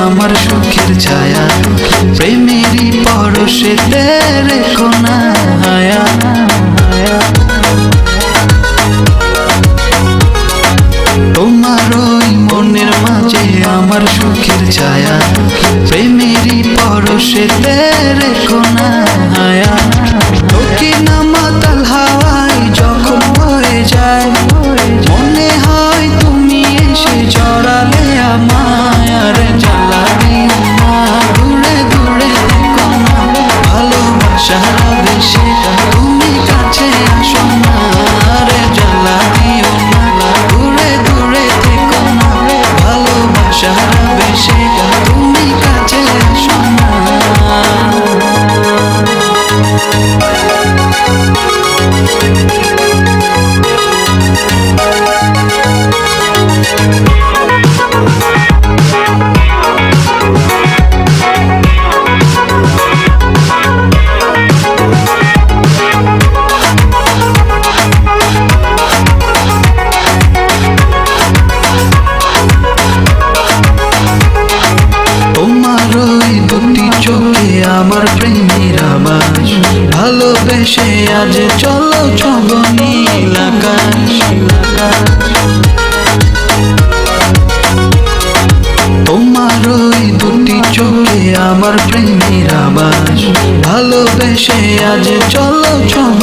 আমার সুখের ছায়া, প্রেমেরই পরশেতে রেখো না হায়া। তোমার ওই মনের মাঝে আমার সুখের ছায়া, প্রেমেরই পরশেতে রেখো না হায়া। দক্ষিণা মাতাল হাওয়ায় যখন হয়ে যায়, মনে হয় তুমি এসে জড়ালে আমায়। আর জ্বালা দিও না, দূরে দূরে থেকো না, ভালোবাসার আবেশে তুমি কাছে আসো না। আর জ্বালা দিও না, দূরে দূরে থেকো না, ভালোবাসার আবেশে তুমি কাছে আসো না। তোমার ওই দুটি চোখে আমার প্রেমের আবাস, ভালোবেসে আজ চলো ছব নীল আকাশ। তোমার ওই দুটি চোখে আমার প্রেমের আবাস, ভালোবেসে আজ চলো ছব